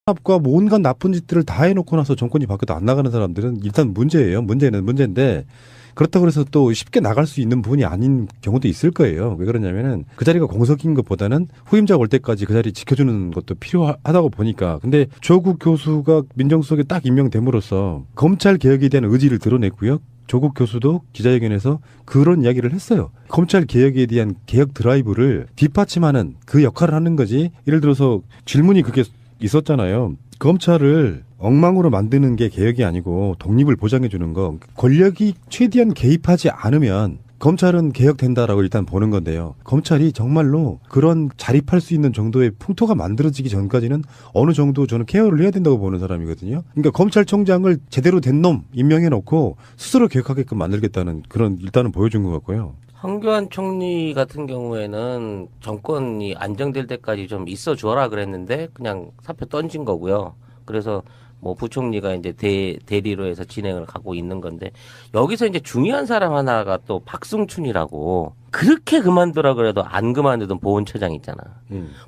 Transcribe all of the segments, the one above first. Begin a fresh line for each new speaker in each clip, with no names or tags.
합과 뭐 온갖 나쁜 짓들을 다 해놓고 나서 정권이 바뀌어도 안 나가는 사람들은 일단 문제예요. 문제는 문제인데 그렇다고 해서 또 쉽게 나갈 수 있는 부분이 아닌 경우도 있을 거예요. 왜 그러냐면은 그 자리가 공석인 것보다는 후임자가 올 때까지 그 자리 지켜주는 것도 필요하다고 보니까. 근데 조국 교수가 민정수석에 딱 임명됨으로써 검찰 개혁에 대한 의지를 드러냈고요. 조국 교수도 기자회견에서 그런 이야기를 했어요. 검찰 개혁에 대한 개혁 드라이브를 뒷받침하는 그 역할을 하는 거지. 예를 들어서 질문이 그게 있었잖아요. 검찰을 엉망으로 만드는 게 개혁이 아니고 독립을 보장해 주는 거. 권력이 최대한 개입하지 않으면 검찰은 개혁된다라고 일단 보는 건데요. 검찰이 정말로 그런 자립할 수 있는 정도의 풍토가 만들어지기 전까지는 어느 정도 저는 케어를 해야 된다고 보는 사람이거든요. 그러니까 검찰총장을 제대로 된 놈 임명해 놓고 스스로 개혁하게끔 만들겠다는 그런 일단은 보여준 것 같고요.
황교안 총리 같은 경우에는 정권이 안정될 때까지 좀 있어 줘라 그랬는데 그냥 사표 던진 거고요. 그래서 뭐 부총리가 이제 대리로 해서 진행을 가고 있는 건데 여기서 이제 중요한 사람 하나가 또 박승춘이라고 그렇게 그만두라 그래도 안 그만두던 보훈처장 있잖아.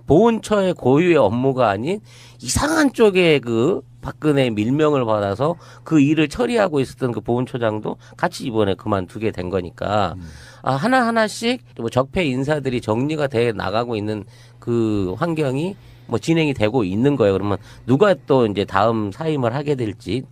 보훈처의 고유의 업무가 아닌 이상한 쪽에 그 박근혜 밀명을 받아서 그 일을 처리하고 있었던 그 보훈처장도 같이 이번에 그만두게 된 거니까 하나하나씩 뭐 적폐 인사들이 정리가 돼 나가고 있는 그 환경이 뭐 진행이 되고 있는 거예요. 그러면 누가 또 이제 다음 사임을 하게 될지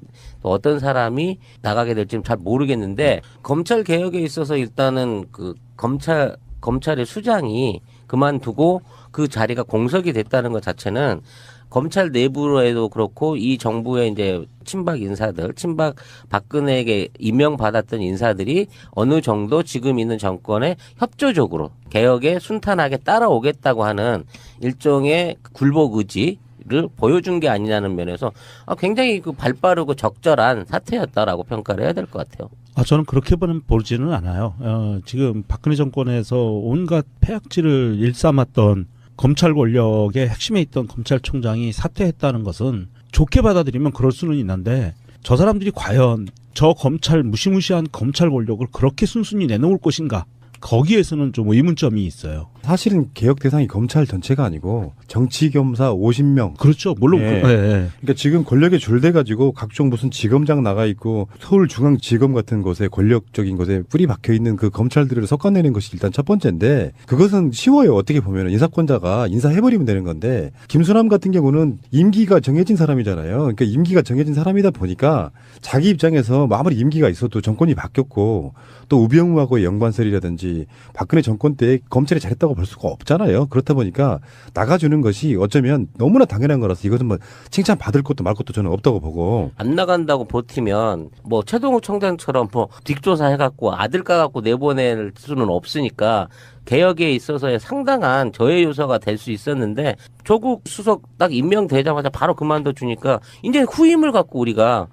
또 어떤 사람이 나가게 될지는 잘 모르겠는데 검찰 개혁에 있어서 일단은 그 검찰의 수장이 그만두고 그 자리가 공석이 됐다는 것 자체는 검찰 내부로에도 그렇고 이 정부의 이제 친박 인사들, 친박 박근혜에게 임명받았던 인사들이 어느 정도 지금 있는 정권에 협조적으로 개혁에 순탄하게 따라오겠다고 하는 일종의 굴복 의지를 보여준 게 아니냐는 면에서 굉장히 그 발빠르고 적절한 사태였다라고 평가를 해야 될 것 같아요.
저는 그렇게 보지는 않아요. 지금 박근혜 정권에서 온갖 폐악질을 일삼았던 검찰 권력의 핵심에 있던 검찰총장이 사퇴했다는 것은 좋게 받아들이면 그럴 수는 있는데 저 사람들이 과연 저 검찰 무시무시한 검찰 권력을 그렇게 순순히 내놓을 것인가? 거기에서는 좀 의문점이 있어요.
사실은 개혁 대상이 검찰 전체가 아니고 정치검사 50명.
그렇죠. 물론.
예. 그러니까 지금 권력에 줄대 가지고 각종 무슨 지검장 나가 있고 서울중앙지검 같은 곳에 권력적인 곳에 뿌리 박혀 있는 그 검찰들을 섞어내는 것이 일단 첫 번째인데 그것은 쉬워요. 어떻게 보면 인사권자가 인사해버리면 되는 건데 김수남 같은 경우는 임기가 정해진 사람이잖아요. 그러니까 임기가 정해진 사람이다 보니까 자기 입장에서 아무리 임기가 있어도 정권이 바뀌었고 또 우병우하고의 연관설이라든지 박근혜 정권 때 검찰이 잘했다고 볼 수가 없잖아요. 그렇다 보니까 나가주는 것이 어쩌면 너무나 당연한 거라서 이것은 뭐 칭찬 받을 것도 말 것도 저는 없다고 보고.
안 나간다고 버티면 뭐 최동욱 청장처럼 뭐 뒷조사 해갖고 아들 까갖고 내보낼 수는 없으니까 개혁에 있어서의 상당한 저해 요소가 될 수 있었는데 조국 수석 딱 임명되자마자 바로 그만둬 주니까 이제 후임을 갖고 우리가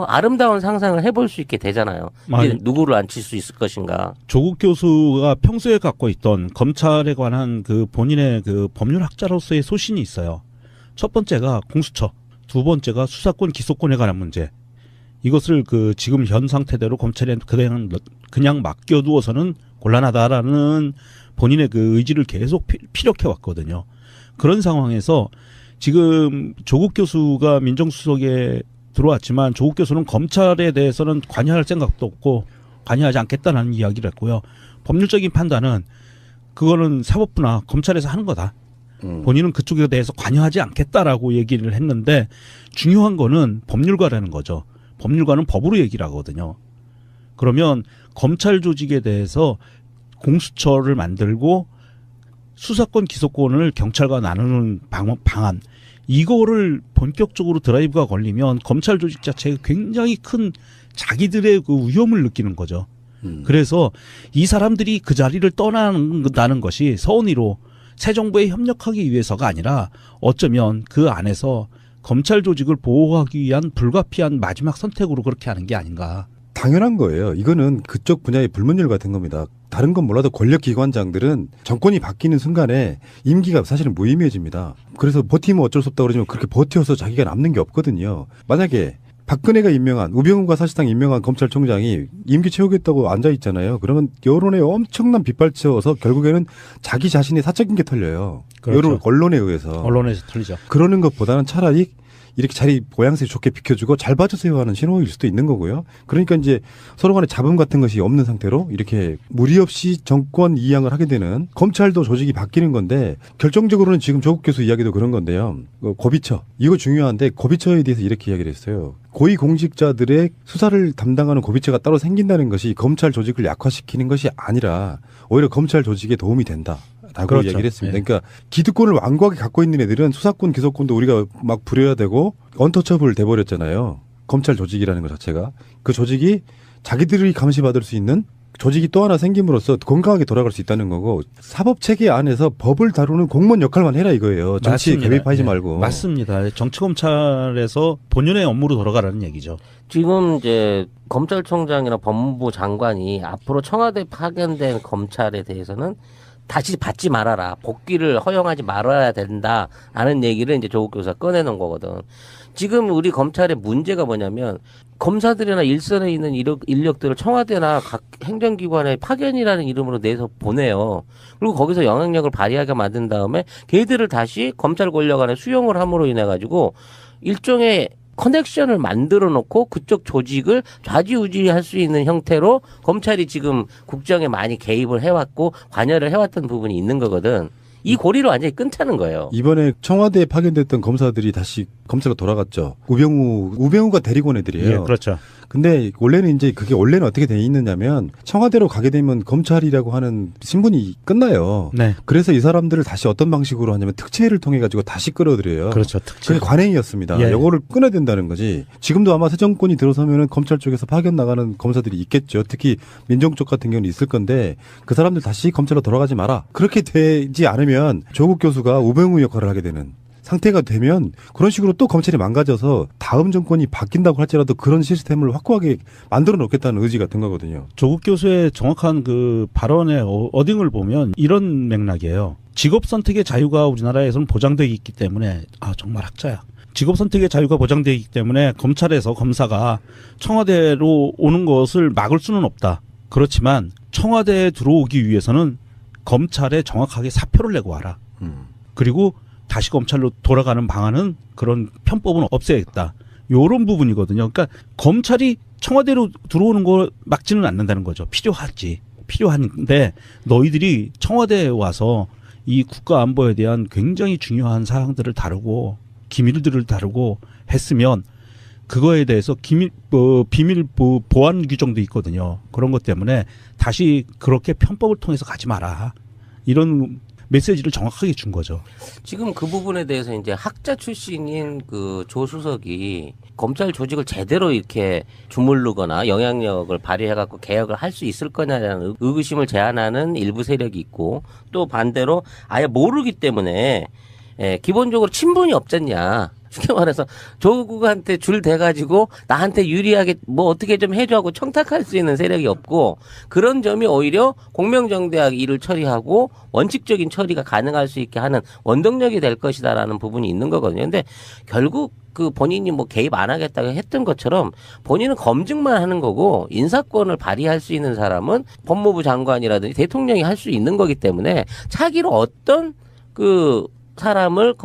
아름다운 상상을 해볼 수 있게 되잖아요. 이제 누구를 앉힐 수 있을 것인가.
조국 교수가 평소에 갖고 있던 검찰에 관한 그 본인의 그 법률학자로서의 소신이 있어요. 첫 번째가 공수처, 두 번째가 수사권 기소권에 관한 문제. 이것을 그 지금 현 상태대로 검찰에 그냥 맡겨두어서는 곤란하다라는 본인의 그 의지를 계속 피력해 왔거든요. 그런 상황에서 지금 조국 교수가 민정수석에 들어왔지만 조국 교수는 검찰에 대해서는 관여할 생각도 없고 관여하지 않겠다는 이야기를 했고요. 법률적인 판단은 그거는 사법부나 검찰에서 하는 거다. 본인은 그쪽에 대해서 관여하지 않겠다라고 얘기를 했는데 중요한 거는 법률가라는 거죠. 법률가는 법으로 얘기를 하거든요. 그러면 검찰 조직에 대해서 공수처를 만들고 수사권 기소권을 경찰과 나누는 방안 이거를 본격적으로 드라이브가 걸리면 검찰 조직 자체가 굉장히 큰 자기들의 그 위험을 느끼는 거죠. 그래서 이 사람들이 그 자리를 떠난다는 것이 서운히로 새 정부에 협력하기 위해서가 아니라 어쩌면 그 안에서 검찰 조직을 보호하기 위한 불가피한 마지막 선택으로 그렇게 하는 게 아닌가.
당연한 거예요. 이거는 그쪽 분야의 불문율 같은 겁니다. 다른 건 몰라도 권력기관장들은 정권이 바뀌는 순간에 임기가 사실은 무의미해집니다. 그래서 버티면 어쩔 수 없다고 그러지만 그렇게 버텨서 자기가 남는 게 없거든요. 만약에 박근혜가 임명한 우병우가 사실상 임명한 검찰총장이 임기 채우겠다고 앉아 있잖아요. 그러면 여론에 엄청난 빗발쳐서 결국에는 자기 자신의 사적인 게 털려요.
그렇죠.
언론에 의해서.
언론에서 털리죠.
그러는 것보다는 차라리 이렇게 자리 모양새 좋게 비켜주고 잘 봐주세요 하는 신호일 수도 있는 거고요. 그러니까 이제 서로 간에 잡음 같은 것이 없는 상태로 이렇게 무리 없이 정권 이양을 하게 되는 검찰도 조직이 바뀌는 건데 결정적으로는 지금 조국 교수 이야기도 그런 건데요. 고비처. 이거 중요한데 고비처에 대해서 이렇게 이야기를 했어요. 고위공직자들의 수사를 담당하는 고비처가 따로 생긴다는 것이 검찰 조직을 약화시키는 것이 아니라 오히려 검찰 조직에 도움이 된다. 라고
그렇죠.
얘기를 했습니다.
예.
그러니까 기득권을 완고하게 갖고 있는 애들은 수사권, 기소권도 우리가 막 부려야 되고 언터처블 돼버렸잖아요. 검찰 조직이라는 것 자체가. 그 조직이 자기들이 감시받을 수 있는 조직이 또 하나 생김으로써 건강하게 돌아갈 수 있다는 거고 사법체계 안에서 법을 다루는 공무원 역할만 해라 이거예요. 정치에
맞습니다.
개입하지
예.
말고.
맞습니다. 정치검찰에서 본연의 업무로 돌아가라는 얘기죠.
지금 이제 검찰총장이나 법무부 장관이 앞으로 청와대 파견된 검찰에 대해서는 다시 받지 말아라. 복귀를 허용하지 말아야 된다라는 얘기를 이제 조국 교수가 꺼내놓은 거거든. 지금 우리 검찰의 문제가 뭐냐면 검사들이나 일선에 있는 인력들을 청와대나 각 행정기관에 파견이라는 이름으로 내서 보내요. 그리고 거기서 영향력을 발휘하게 만든 다음에 걔들을 다시 검찰 권력 안에 수용을 함으로 인해 가지고 일종의 커넥션을 만들어 놓고 그쪽 조직을 좌지우지할 수 있는 형태로 검찰이 지금 국정에 많이 개입을 해왔고 관여를 해왔던 부분이 있는 거거든. 이 고리를 완전히 끊자는 거예요.
이번에 청와대에 파견됐던 검사들이 다시 검찰로 돌아갔죠. 우병우가 데리고 온 애들이에요.
예, 그렇죠.
근데 원래는 이제 그게 원래는 어떻게 돼 있느냐면 청와대로 가게 되면 검찰이라고 하는 신분이 끝나요.
네.
그래서 이 사람들을 다시 어떤 방식으로 하냐면 특채를 통해 가지고 다시 끌어들여요.
그렇죠. 특징.
그게 관행이었습니다.
예.
요거를 끊어야 된다는 거지. 지금도 아마 새 정권이 들어서면은 검찰 쪽에서 파견 나가는 검사들이 있겠죠. 특히 민정 쪽 같은 경우는 있을 건데 그 사람들 다시 검찰로 돌아가지 마라. 그렇게 되지 않으면 조국 교수가 우병우 역할을 하게 되는 상태가 되면 그런 식으로 또 검찰이 망가져서 다음 정권이 바뀐다고 할지라도 그런 시스템을 확고하게 만들어 놓겠다는 의지가 든 거거든요.
조국 교수의 정확한 그 발언의 어딩을 보면 이런 맥락이에요. 직업 선택의 자유가 우리나라에서는 보장되어 있기 때문에 정말 학자야. 직업 선택의 자유가 보장되어 있기 때문에 검찰에서 검사가 청와대로 오는 것을 막을 수는 없다. 그렇지만 청와대에 들어오기 위해서는 검찰에 정확하게 사표를 내고 와라. 그리고 다시 검찰로 돌아가는 방안은 그런 편법은 없애야겠다. 요런 부분이거든요. 그러니까 검찰이 청와대로 들어오는 걸 막지는 않는다는 거죠. 필요한데 너희들이 청와대에 와서 이 국가 안보에 대한 굉장히 중요한 사항들을 다루고 기밀들을 다루고 했으면 그거에 대해서 비밀 보안 규정도 있거든요. 그런 것 때문에 다시 그렇게 편법을 통해서 가지 마라. 이런 메시지를 정확하게 준 거죠.
지금 그 부분에 대해서 이제 학자 출신인 그 조 수석이 검찰 조직을 제대로 이렇게 주물르거나 영향력을 발휘해갖고 개혁을 할 수 있을 거냐라는 의구심을 제한하는 일부 세력이 있고 또 반대로 아예 모르기 때문에 기본적으로 친분이 없잖냐. 쉽게 말해서 조국한테 줄 대가지고 나한테 유리하게 뭐 어떻게 좀 해줘 하고 청탁할 수 있는 세력이 없고 그런 점이 오히려 공명정대하게 일을 처리하고 원칙적인 처리가 가능할 수 있게 하는 원동력이 될 것이다라는 부분이 있는 거거든요. 근데 결국 그 본인이 뭐 개입 안 하겠다고 했던 것처럼 본인은 검증만 하는 거고 인사권을 발휘할 수 있는 사람은 법무부 장관이라든지 대통령이 할 수 있는 거기 때문에 차기로 어떤 그 사람을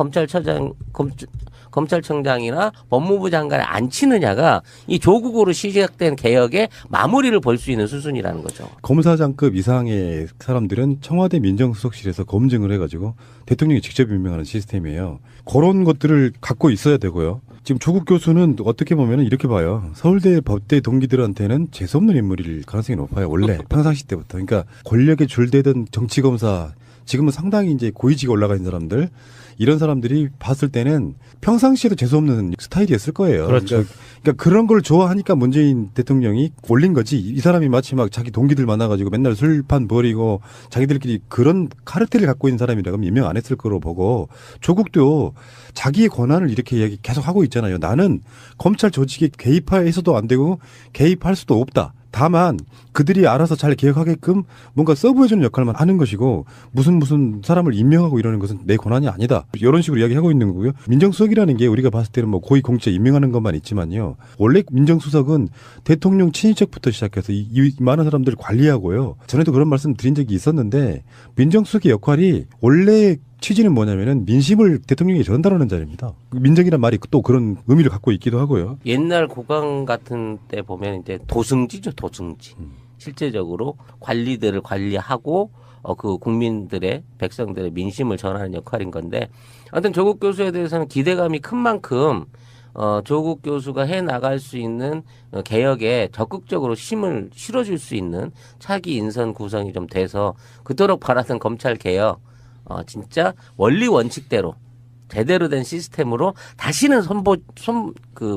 검찰청장이나 법무부 장관에 앉히느냐가 이 조국으로 시작된 개혁의 마무리를 볼 수 있는 수순이라는 거죠.
검사장급 이상의 사람들은 청와대 민정수석실에서 검증을 해가지고 대통령이 직접 임명하는 시스템이에요. 그런 것들을 갖고 있어야 되고요. 지금 조국 교수는 어떻게 보면 이렇게 봐요. 서울대 법대 동기들한테는 재수없는 인물일 가능성이 높아요. 원래 평상시 때부터. 그러니까 권력에 줄대던 정치검사 지금은 상당히 이제 고위직에 올라가 있는 사람들 이런 사람들이 봤을 때는 평상시에도 재수없는 스타일이었을 거예요.
그렇죠.
그러니까 그런 걸 좋아하니까 문재인 대통령이 올린 거지. 이 사람이 마치 막 자기 동기들 만나가지고 맨날 술판 버리고 자기들끼리 그런 카르텔을 갖고 있는 사람이라면 임명 안 했을 거로 보고 조국도 자기의 권한을 이렇게 얘기 계속 하고 있잖아요. 나는 검찰 조직에 개입해서도 안 되고 개입할 수도 없다. 다만 그들이 알아서 잘 개혁하게끔 뭔가 서브해주는 역할만 하는 것이고 무슨 사람을 임명하고 이러는 것은 내 권한이 아니다. 이런 식으로 이야기하고 있는 거고요. 민정수석이라는 게 우리가 봤을 때는 뭐 고위공직자 임명하는 것만 있지만요. 원래 민정수석은 대통령 친인척부터 시작해서 이 많은 사람들을 관리하고요. 전에도 그런 말씀 드린 적이 있었는데 민정수석의 역할이 원래 취지는 뭐냐면은 민심을 대통령에게 전달하는 자리입니다. 민정이란 말이 또 그런 의미를 갖고 있기도 하고요.
옛날 국왕 같은 때 보면 이제 도승지죠, 도승지. 실제적으로 관리들을 관리하고 그 국민들의 백성들의 민심을 전하는 역할인 건데, 아무튼 조국 교수에 대해서는 기대감이 큰 만큼 조국 교수가 해 나갈 수 있는 개혁에 적극적으로 힘을 실어줄 수 있는 차기 인선 구성이 좀 돼서 그토록 바라던 검찰 개혁 진짜 원리 원칙대로 제대로 된 시스템으로 다시는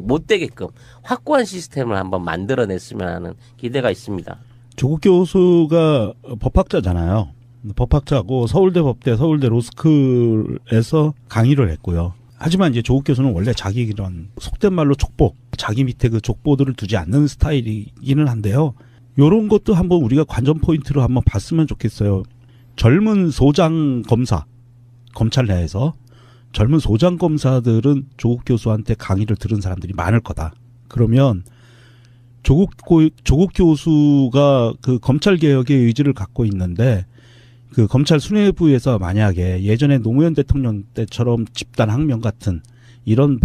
못 되게끔 확고한 시스템을 한번 만들어냈으면 하는 기대가 있습니다.
조국 교수가 법학자잖아요. 법학자고 서울대 법대, 서울대 로스쿨에서 강의를 했고요. 하지만 이제 조국 교수는 원래 자기 이런 속된 말로 족보, 자기 밑에 그 족보들을 두지 않는 스타일이기는 한데요. 요런 것도 한번 우리가 관전 포인트로 한번 봤으면 좋겠어요. 젊은 소장 검사, 검찰 내에서 젊은 소장 검사들은 조국 교수한테 강의를 들은 사람들이 많을 거다. 그러면 조국 교수가 그 검찰 개혁의 의지를 갖고 있는데 그 검찰 수뇌부에서 만약에 예전에 노무현 대통령 때처럼 집단 항명 같은 이런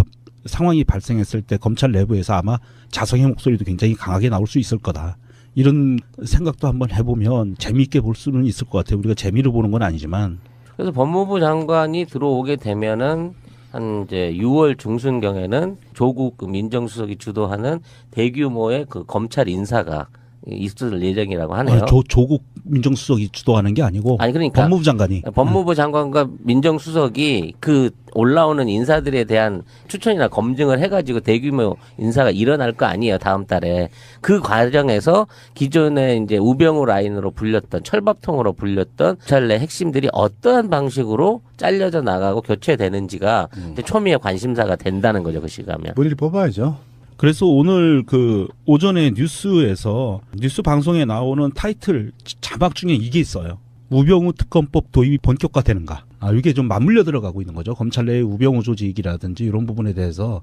상황이 발생했을 때 검찰 내부에서 아마 자성의 목소리도 굉장히 강하게 나올 수 있을 거다. 이런 생각도 한번 해보면 재미있게 볼 수는 있을 것 같아요. 우리가 재미로 보는 건 아니지만.
그래서 법무부 장관이 들어오게 되면은 한 이제 6월 중순경에는 조국 민정수석이 주도하는 대규모의 그 검찰 인사가 있을 예정이라고 하네요.
조국 민정수석이 주도하는 게 아니고
아니 그러니까
법무부 장관이.
법무부 장관과 민정수석이 그 올라오는 인사들에 대한 추천이나 검증을 해가지고 대규모 인사가 일어날 거 아니에요, 다음 달에. 그 과정에서 기존에 이제 우병우 라인으로 불렸던 철밥통으로 불렸던 검찰 내 핵심들이 어떠한 방식으로 잘려져 나가고 교체되는지가 이제 초미의 관심사가 된다는 거죠, 그 시가면.
머리를 뽑아야죠.
그래서 오늘 그 오전에 뉴스에서 뉴스 방송에 나오는 타이틀 자막 중에 이게 있어요. 우병우 특검법 도입이 본격화되는가. 이게 좀 맞물려 들어가고 있는 거죠. 검찰 내의 우병우 조직이라든지 이런 부분에 대해서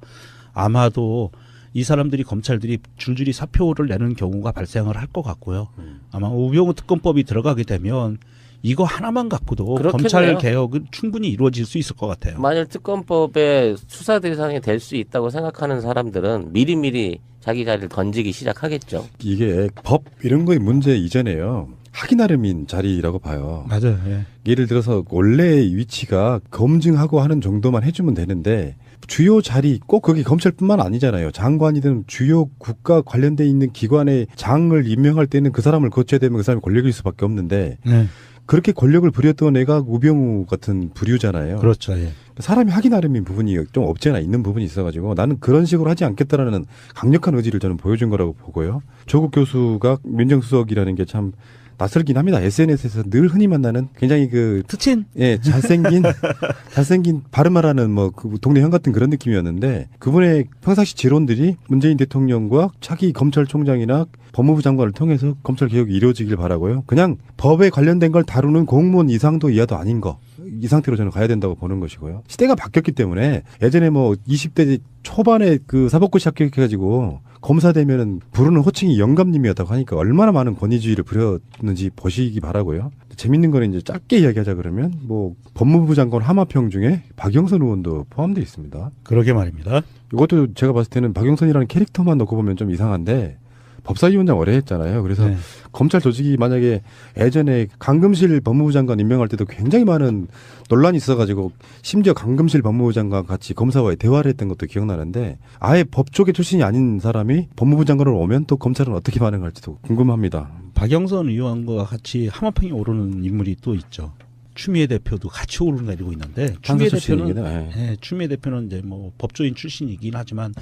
아마도 이 사람들이 검찰들이 줄줄이 사표를 내는 경우가 발생을 할 것 같고요. 아마 우병우 특검법이 들어가게 되면 이거 하나만 갖고도
그렇겠네요.
검찰 개혁은 충분히 이루어질 수 있을 것 같아요.
만일 특검법의 수사 대상이 될 수 있다고 생각하는 사람들은 미리미리 자기 자리를 던지기 시작하겠죠.
이게 법 이런 거의 문제 이전에요. 하기 나름인 자리라고 봐요.
맞아요. 예.
예를 들어서 원래의 위치가 검증하고 하는 정도만 해주면 되는데 주요 자리 꼭 그게 검찰뿐만 아니잖아요. 장관이든 주요 국가 관련돼 있는 기관의 장을 임명할 때는 그 사람을 거쳐야 되면 그 사람이 권력일 수밖에 없는데
네.
그렇게 권력을 부렸던 애가 우병우 같은 부류잖아요.
그렇죠. 예.
사람이 하기 나름인 부분이 좀 없지 않아 있는 부분이 있어가지고 나는 그런 식으로 하지 않겠다라는 강력한 의지를 저는 보여준 거라고 보고요. 조국 교수가 민정수석이라는 게 참 낯설긴 합니다. SNS에서 늘 흔히 만나는 굉장히 그
특친?
예, 잘생긴 발음하라는 뭐 그 동네 형 같은 그런 느낌이었는데 그분의 평상시 지론들이 문재인 대통령과 차기 검찰총장이나 법무부 장관을 통해서 검찰 개혁이 이루어지길 바라고요. 그냥 법에 관련된 걸 다루는 공무원 이상도 이하도 아닌 거. 이 상태로 저는 가야 된다고 보는 것이고요. 시대가 바뀌었기 때문에 예전에 뭐 20대 초반에 그 사법고시 합격해가지고 검사 되면은 부르는 호칭이 영감님이었다고 하니까 얼마나 많은 권위주의를 부렸는지 보시기 바라고요. 재밌는 거는 이제 짧게 이야기하자 그러면 뭐 법무부 장관 하마평 중에 박영선 의원도 포함되어 있습니다.
그러게 말입니다.
이것도 제가 봤을 때는 박영선이라는 캐릭터만 놓고 보면 좀 이상한데 법사위원장 오래 했잖아요. 그래서
네.
검찰 조직이 만약에 예전에 강금실 법무부 장관 임명할 때도 굉장히 많은 논란이 있어가지고 심지어 강금실 법무부 장관 같이 검사와의 대화를 했던 것도 기억나는데 아예 법 쪽의 출신이 아닌 사람이 법무부 장관으로 오면 또 검찰은 어떻게 반응할지도 궁금합니다.
박영선 의원과 같이 하마평에 오르는 인물이 또 있죠. 추미애 대표도 같이 오르내리고 있는데 추미애 대표는 추미애 대표는 이제 뭐 법조인 출신이긴 하지만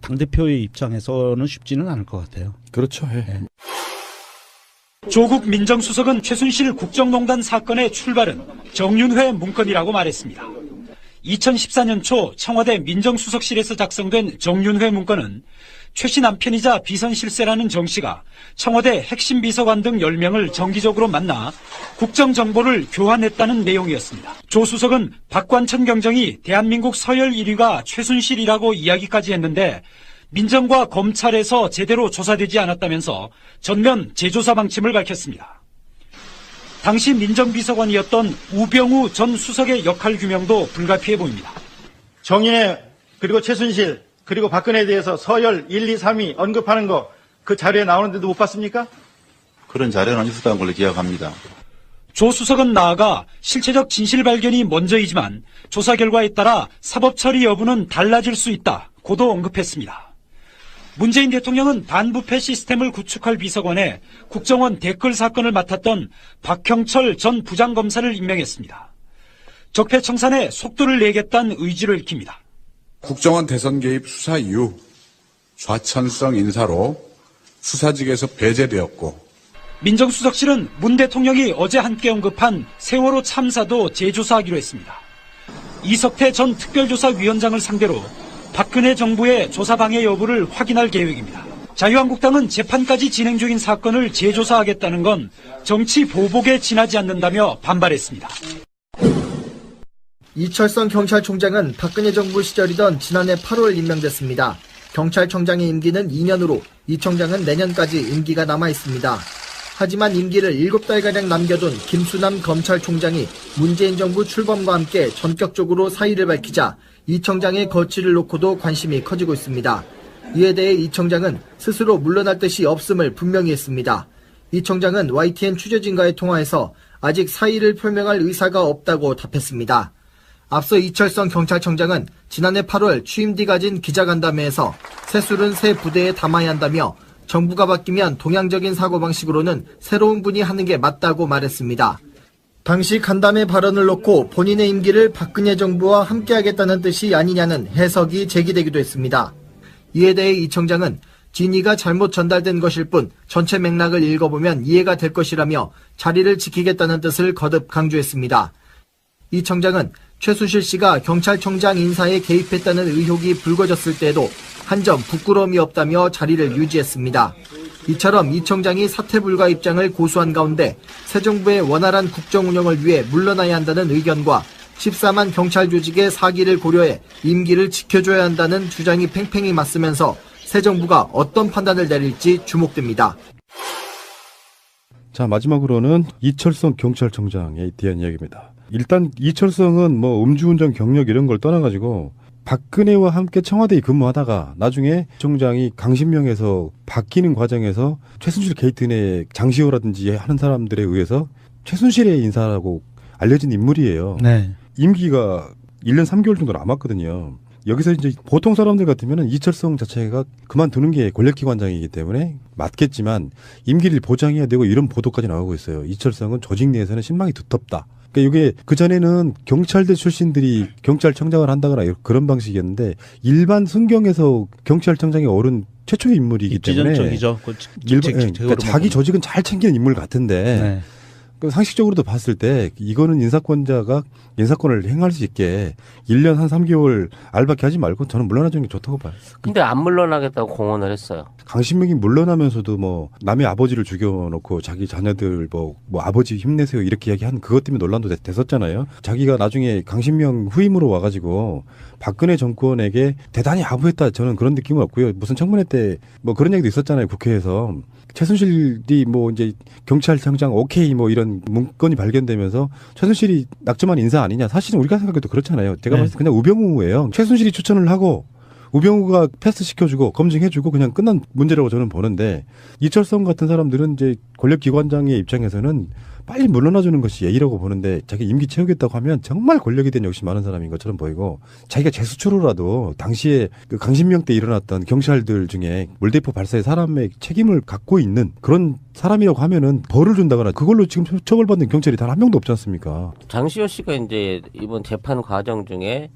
당 대표의 입장에서는 쉽지는 않을 것 같아요.
그렇죠. 예.
네.
조국 민정수석은 최순실 국정농단 사건의 출발은 정윤회 문건이라고 말했습니다. 2014년 초 청와대 민정수석실에서 작성된 정윤회 문건은 최 씨 남편이자 비선실세라는 정 씨가 청와대 핵심 비서관 등 10명을 정기적으로 만나 국정정보를 교환했다는 내용이었습니다. 조 수석은 박관천 경정이 대한민국 서열 1위가 최순실이라고 이야기까지 했는데 민정과 검찰에서 제대로 조사되지 않았다면서 전면 재조사 방침을 밝혔습니다. 당시 민정비서관이었던 우병우 전 수석의 역할 규명도 불가피해 보입니다.
정인혜 그리고 최순실 그리고 박근혜에 대해서 서열 1, 2, 3위 언급하는 거 그 자료에 나오는데도 못 봤습니까?
그런 자료는 있었던 걸로 기억합니다.
조 수석은 나아가 실체적 진실 발견이 먼저이지만 조사 결과에 따라 사법 처리 여부는 달라질 수 있다 고도 언급했습니다. 문재인 대통령은 반부패 시스템을 구축할 비서관에 국정원 댓글 사건을 맡았던 박형철 전 부장검사를 임명했습니다. 적폐 청산에 속도를 내겠다는 의지를 익힙니다.
국정원 대선 개입 수사 이후 좌천성 인사로 수사직에서 배제되었고
민정수석실은 문 대통령이 어제 함께 언급한 세월호 참사도 재조사하기로 했습니다. 이석태 전 특별조사위원장을 상대로 박근혜 정부의 조사 방해 여부를 확인할 계획입니다. 자유한국당은 재판까지 진행 중인 사건을 재조사하겠다는 건 정치 보복에 지나지 않는다며 반발했습니다.
이철성 경찰총장은 박근혜 정부 시절이던 지난해 8월 임명됐습니다. 경찰청장의 임기는 2년으로 이 청장은 내년까지 임기가 남아 있습니다. 하지만 임기를 7달가량 남겨둔 김수남 검찰총장이 문재인 정부 출범과 함께 전격적으로 사의를 밝히자 이 청장의 거취를 놓고도 관심이 커지고 있습니다. 이에 대해 이 청장은 스스로 물러날 뜻이 없음을 분명히 했습니다. 이 청장은 YTN 취재진과의 통화에서 아직 사의를 표명할 의사가 없다고 답했습니다. 앞서 이철성 경찰청장은 지난해 8월 취임 뒤 가진 기자간담회에서 새술은 새 부대에 담아야 한다며 정부가 바뀌면 동양적인 사고방식으로는 새로운 분이 하는 게 맞다고 말했습니다. 당시 간담회 발언을 놓고 본인의 임기를 박근혜 정부와 함께하겠다는 뜻이 아니냐는 해석이 제기되기도 했습니다. 이에 대해 이 청장은 진위가 잘못 전달된 것일 뿐 전체 맥락을 읽어보면 이해가 될 것이라며 자리를 지키겠다는 뜻을 거듭 강조했습니다. 이 청장은 최순실 씨가 경찰청장 인사에 개입했다는 의혹이 불거졌을 때에도 한 점 부끄러움이 없다며 자리를 유지했습니다. 이처럼 이 청장이 사퇴 불가 입장을 고수한 가운데 새 정부의 원활한 국정 운영을 위해 물러나야 한다는 의견과 14만 경찰 조직의 사기를 고려해 임기를 지켜줘야 한다는 주장이 팽팽히 맞서면서 새 정부가 어떤 판단을 내릴지 주목됩니다.
자, 마지막으로는 이철성 경찰청장에 대한 이야기입니다. 일단 이철성은 뭐 음주운전 경력 이런 걸 떠나가지고 박근혜와 함께 청와대에 근무하다가 나중에 총장이 강신명에서 바뀌는 과정에서 최순실 게이트 내 장시호라든지 하는 사람들에 의해서 최순실의 인사라고 알려진 인물이에요.
네.
임기가 1년 3개월 정도 남았거든요. 여기서 이제 보통 사람들 같으면 이철성 자체가 그만두는 게 권력기관장이기 때문에 맞겠지만 임기를 보장해야 되고 이런 보도까지 나오고 있어요. 이철성은 조직 내에서는 신망이 두텁다. 그러니까 이게 그전에는 경찰대 출신들이 경찰청장을 한다거나 그런 방식이었는데 일반 순경에서 경찰청장에 오른 최초의 인물이기 때문에
지전적이죠.
그러니까 자기 조직은 잘 챙기는 인물 같은데
네.
상식적으로도 봤을 때 이거는 인사권자가 인사권을 행할 수 있게 1년 한 3개월 알바케 하지 말고 저는 물러나주는 게 좋다고 봐요.
근데 안 물러나겠다고 공언을 했어요.
강신명이 물러나면서도 뭐 남의 아버지를 죽여놓고 자기 자녀들 뭐 아버지 힘내세요 이렇게 이야기한 그것 때문에 논란도 됐었잖아요. 자기가 나중에 강신명 후임으로 와가지고 박근혜 정권에게 대단히 아부했다 저는 그런 느낌은 없고요. 무슨 청문회 때 뭐 그런 얘기도 있었잖아요. 국회에서. 최순실이 뭐 이제 경찰청장 오케이 뭐 이런 문건이 발견되면서 최순실이 낙점한 인사 아니냐. 사실은 우리가 생각해도 그렇잖아요. 제가 봤을 때 그냥 우병우예요. 최순실이 추천을 하고 우병우가 패스시켜주고 검증해주고 그냥 끝난 문제라고 저는 보는데 이철성 같은 사람들은 이제 권력기관장의 입장에서는 빨리 물러나주는 것이 예의라고 보는데 자기 임기 채우겠다고 하면 정말 권력이 된 역시 많은 사람인 것처럼 보이고 자기가 재수추로라도 당시에 그 강신명 때 일어났던 경찰들 중에 물대포 발사의 사람의 책임을 갖고 있는 그런 사람이라고 하면은 벌을 준다거나 그걸로 지금 처벌받는 경찰이 단 한 명도 없지 않습니까?
장시호 씨가 이제 이번 재판 과정 중에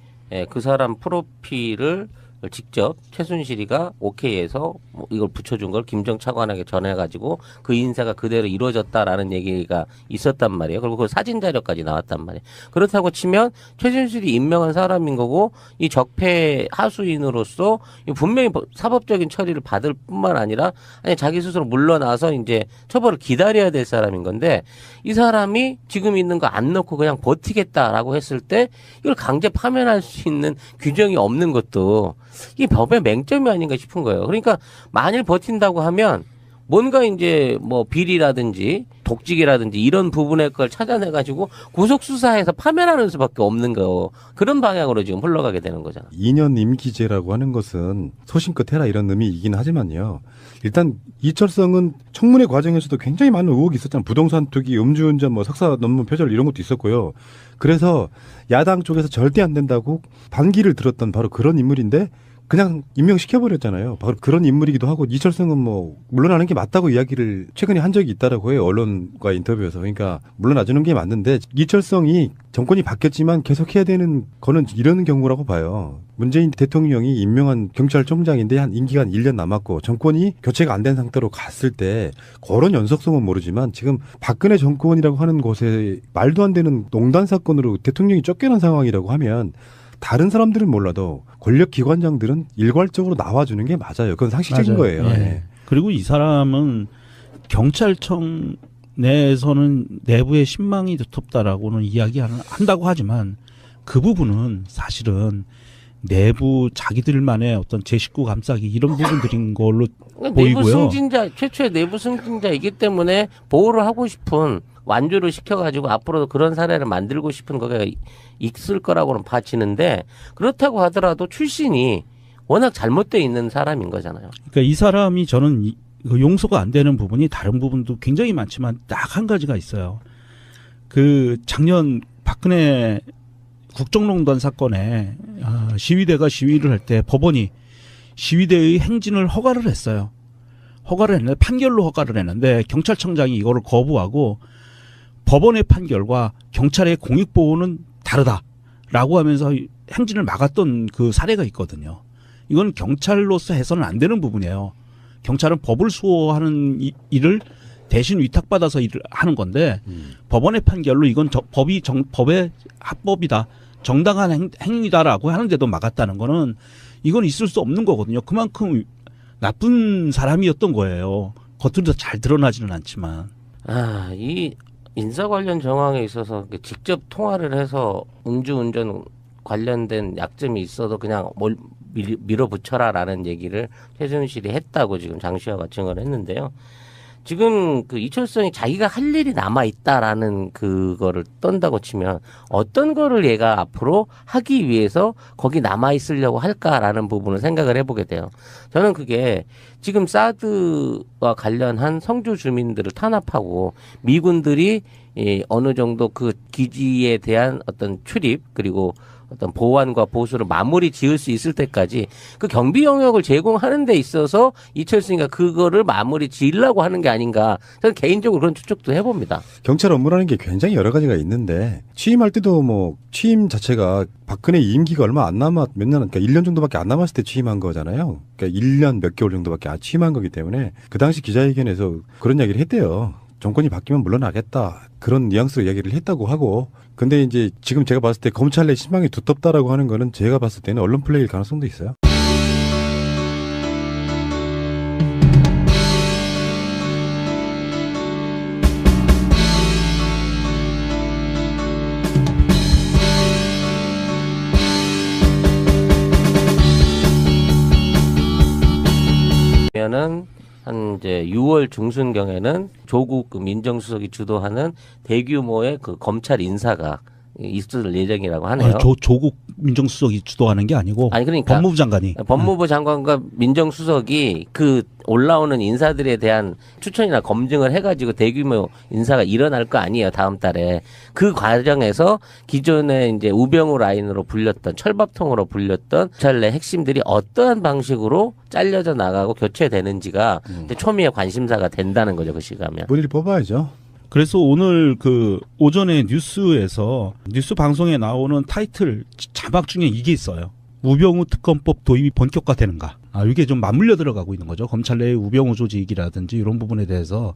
그 사람 프로필을 직접 최순실이가 오케이해서 뭐 이걸 붙여준 걸 김정 차관에게 전해가지고 그 인사가 그대로 이루어졌다라는 얘기가 있었단 말이에요. 그리고 그 사진 자료까지 나왔단 말이에요. 그렇다고 치면 최순실이 임명한 사람인 거고 이 적폐 하수인으로서 분명히 사법적인 처리를 받을 뿐만 아니라 아니 자기 스스로 물러나서 이제 처벌을 기다려야 될 사람인 건데 이 사람이 지금 있는 거 안 넣고 그냥 버티겠다라고 했을 때 이걸 강제 파면할 수 있는 규정이 없는 것도 이게 법의 맹점이 아닌가 싶은 거예요. 그러니까 만일 버틴다고 하면 뭔가 이제 뭐 비리라든지 독직이라든지 이런 부분의 걸 찾아내가지고 구속 수사해서 파면하는 수밖에 없는 거 그런 방향으로 지금 흘러가게 되는 거잖아.
2년 임기제라고 하는 것은 소신껏 해라 이런 의미이긴 하지만요. 일단 이철성은 청문회 과정에서도 굉장히 많은 의혹이 있었잖아요. 부동산 투기, 음주운전, 뭐 석사 논문 표절 이런 것도 있었고요. 그래서 야당 쪽에서 절대 안 된다고 반기를 들었던 바로 그런 인물인데 그냥 임명시켜버렸잖아요. 바로 그런 인물이기도 하고 이철성은 뭐 물러나는 게 맞다고 이야기를 최근에 한 적이 있다라고 해요. 언론과 인터뷰에서. 그러니까 물러나주는 게 맞는데 이철성이 정권이 바뀌었지만 계속해야 되는 거는 이런 경우라고 봐요. 문재인 대통령이 임명한 경찰청장인데 한 임기가 한 1년 남았고 정권이 교체가 안 된 상태로 갔을 때 그런 연속성은 모르지만 지금 박근혜 정권이라고 하는 곳에 말도 안 되는 농단 사건으로 대통령이 쫓겨난 상황이라고 하면 다른 사람들은 몰라도 권력기관장들은 일괄적으로 나와주는 게 맞아요. 그건 상식적인
맞아요.
거예요.
예.
네.
그리고 이 사람은 경찰청 내에서는 내부의 신망이 두텁다라고는 이야기한다고 하지만 그 부분은 사실은 내부 자기들만의 어떤 제 식구 감싸기 이런 부분들인 걸로
내부
보이고요.
승진자, 최초의 내부 승진자이기 때문에 보호를 하고 싶은 완주를 시켜가지고 앞으로도 그런 사례를 만들고 싶은 거가 있을 거라고는 봐지는데 그렇다고 하더라도 출신이 워낙 잘못되어 있는 사람인 거잖아요.
그러니까 이 사람이 저는 그 용서가 안 되는 부분이 다른 부분도 굉장히 많지만 딱 한 가지가 있어요. 그 작년 박근혜 국정농단 사건에 시위대가 시위를 할 때 법원이 시위대의 행진을 허가를 했어요. 허가를 했는데 판결로 허가를 했는데 경찰청장이 이거를 거부하고 법원의 판결과 경찰의 공익보호는 다르다라고 하면서 행진을 막았던 그 사례가 있거든요. 이건 경찰로서 해서는 안 되는 부분이에요. 경찰은 법을 수호하는 일을 대신 위탁받아서 일을 하는 건데 법원의 판결로 이건 법의 합법이다. 정당한 행위다라고 하는데도 막았다는 거는 이건 있을 수 없는 거거든요. 그만큼 나쁜 사람이었던 거예요. 겉으로 잘 드러나지는 않지만.
이 인사 관련 정황에 있어서 직접 통화를 해서 음주운전 관련된 약점이 있어도 그냥 뭘 밀어붙여라라는 얘기를 최순실이 했다고 지금 장시호가 증언을 했는데요. 지금 그 이철성이 자기가 할 일이 남아있다라는 그거를 떤다고 치면 어떤 거를 얘가 앞으로 하기 위해서 거기 남아있으려고 할까라는 부분을 생각을 해보게 돼요. 저는 그게 지금 사드와 관련한 성주 주민들을 탄압하고 미군들이 어느 정도 그 기지에 대한 어떤 출입 그리고 어떤 보완과 보수를 마무리 지을 수 있을 때까지 그 경비 영역을 제공하는 데 있어서 이철승이가 그거를 마무리 지으려고 하는 게 아닌가 저는 개인적으로 그런 추측도 해봅니다.
경찰 업무라는 게 굉장히 여러 가지가 있는데 취임할 때도 뭐 취임 자체가 박근혜 임기가 얼마 안 남았 몇 년 그러니까 1년 정도밖에 안 남았을 때 취임한 거잖아요. 그러니까 1년 몇 개월 정도밖에 안 취임한 거기 때문에 그 당시 기자회견에서 그런 이야기를 했대요. 정권이 바뀌면 물러나겠다. 그런 뉘앙스로 이야기를 했다고 하고 근데 이제 지금 제가 봤을 때 검찰 내 신망이 두텁다라고 하는 거는 제가 봤을 때는 언론 플레이일 가능성도 있어요.
는 한 이제 6월 중순경에는 조국 그 민정수석이 주도하는 대규모의 그 검찰 인사가 있을 예정이라고 하네요.
조국 민정수석이 주도하는 게 아니고
아니 그러니까
법무부 장관이.
법무부 장관과 민정수석이 그 올라오는 인사들에 대한 추천이나 검증을 해가지고 대규모 인사가 일어날 거 아니에요. 다음 달에. 그 과정에서 기존에 이제 우병우 라인으로 불렸던 철밥통으로 불렸던 검찰 내 핵심들이 어떠한 방식으로 잘려져 나가고 교체되는지가 이제 초미의 관심사가 된다는 거죠. 그 시가면.
본인이 뽑아야죠.
그래서 오늘 그 오전에 뉴스에서 뉴스 방송에 나오는 타이틀 자막 중에 이게 있어요. 우병우 특검법 도입이 본격화되는가. 이게 좀 맞물려 들어가고 있는 거죠. 검찰 내의 우병우 조직이라든지 이런 부분에 대해서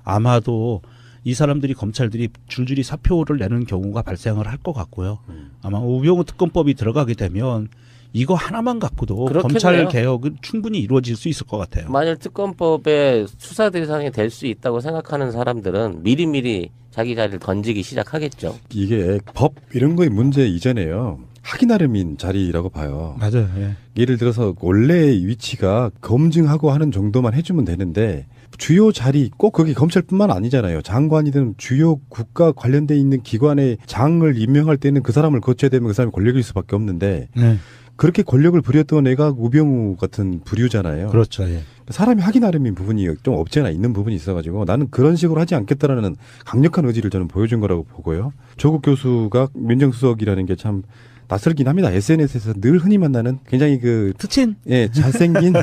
아마도 이 사람들이 검찰들이 줄줄이 사표를 내는 경우가 발생을 할 것 같고요. 아마 우병우 특검법이 들어가게 되면 이거 하나만 갖고도 검찰
해요.
개혁은 충분히 이루어질 수 있을 것 같아요.
만일 특검법의 수사 대상이 될 수 있다고 생각하는 사람들은 미리미리 자기 자리를 던지기 시작하겠죠.
이게 법 이런 거의 문제 이전에요. 하기 나름인 자리라고 봐요.
맞아요. 예.
예를 들어서 원래의 위치가 검증하고 하는 정도만 해주면 되는데 주요 자리 꼭 그게 검찰뿐만 아니잖아요. 장관이든 주요 국가 관련돼 있는 기관의 장을 임명할 때는 그 사람을 거쳐야 되면 그 사람이 권력일 수밖에 없는데
네.
그렇게 권력을 부렸던 애가 우병우 같은 부류잖아요.
그렇죠. 예.
사람이 하기 나름인 부분이 좀 없지 않아 있는 부분이 있어가지고 나는 그런 식으로 하지 않겠다라는 강력한 의지를 저는 보여준 거라고 보고요. 조국 교수가 민정수석이라는 게 참 낯설긴 합니다. SNS에서 늘 흔히 만나는 굉장히
특친?
예, 잘생긴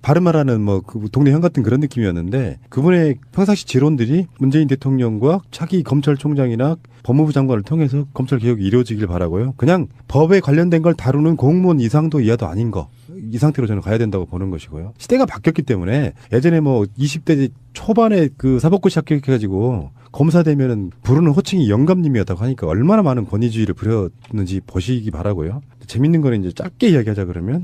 발음하라는 그 동네 형 같은 그런 느낌이었는데 그분의 평상시 지론들이 문재인 대통령과 차기 검찰총장이나 법무부 장관을 통해서 검찰 개혁이 이루어지길 바라고요. 그냥 법에 관련된 걸 다루는 공무원 이상도 이하도 아닌 거. 이 상태로 저는 가야 된다고 보는 것이고요. 시대가 바뀌었기 때문에 예전에 20대 초반에 사법고 시작해가지고 검사 되면은 부르는 호칭이 영감님이었다고 하니까 얼마나 많은 권위주의를 부렸는지 보시기 바라고요. 재밌는 거는 이제 짧게 이야기하자 그러면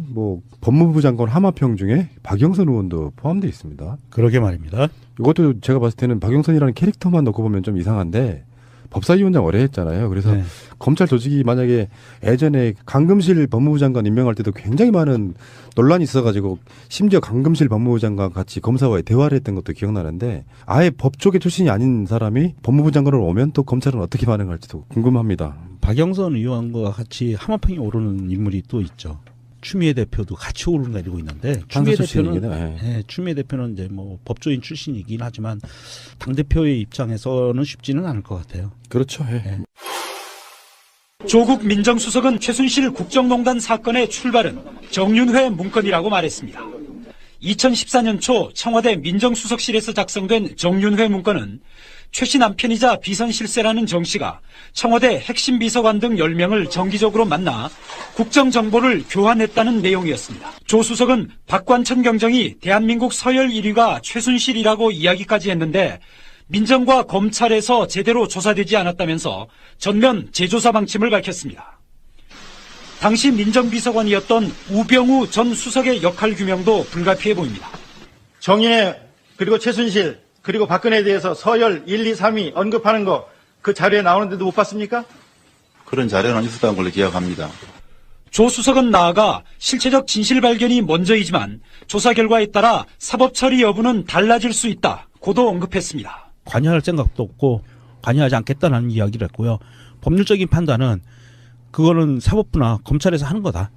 법무부 장관 하마평 중에 박영선 의원도 포함되어 있습니다.
그러게 말입니다.
이것도 제가 봤을 때는 박영선이라는 캐릭터만 놓고 보면 좀 이상한데 법사위원장 오래 했잖아요. 그래서
네.
검찰 조직이 만약에 예전에 강금실 법무부 장관 임명할 때도 굉장히 많은 논란이 있어가지고 심지어 강금실 법무부 장관 같이 검사와의 대화를 했던 것도 기억나는데 아예 법 쪽의 출신이 아닌 사람이 법무부 장관으로 오면 또 검찰은 어떻게 반응할지도 궁금합니다.
박영선 의원과 같이 하마평에 오르는 인물이 또 있죠. 추미애 대표도 같이 오르내리고 있는데 추미애 대표는 추미애 대표는 이제 법조인 출신이긴 하지만 당 대표의 입장에서는 쉽지는 않을 것 같아요.
그렇죠.
네.
조국 민정수석은 최순실 국정농단 사건의 출발은 정윤회 문건이라고 말했습니다. 2014년 초 청와대 민정수석실에서 작성된 정윤회 문건은 최 씨 남편이자 비선실세라는 정 씨가 청와대 핵심 비서관 등 10명을 정기적으로 만나 국정정보를 교환했다는 내용이었습니다. 조 수석은 박관천 경정이 대한민국 서열 1위가 최순실이라고 이야기까지 했는데 민정과 검찰에서 제대로 조사되지 않았다면서 전면 재조사 방침을 밝혔습니다. 당시 민정비서관이었던 우병우 전 수석의 역할 규명도 불가피해 보입니다.
정인혜 그리고 최순실 그리고 박근혜에 대해서 서열 1, 2, 3위 언급하는 거 그 자료에 나오는데도 못 봤습니까?
그런 자료는 있었던 걸로 기억합니다.
조 수석은 나아가 실체적 진실 발견이 먼저이지만 조사 결과에 따라 사법 처리 여부는 달라질 수 있다. 고도 언급했습니다.
관여할 생각도 없고 관여하지 않겠다는 이야기를 했고요. 법률적인 판단은 그거는 사법부나 검찰에서 하는 거다.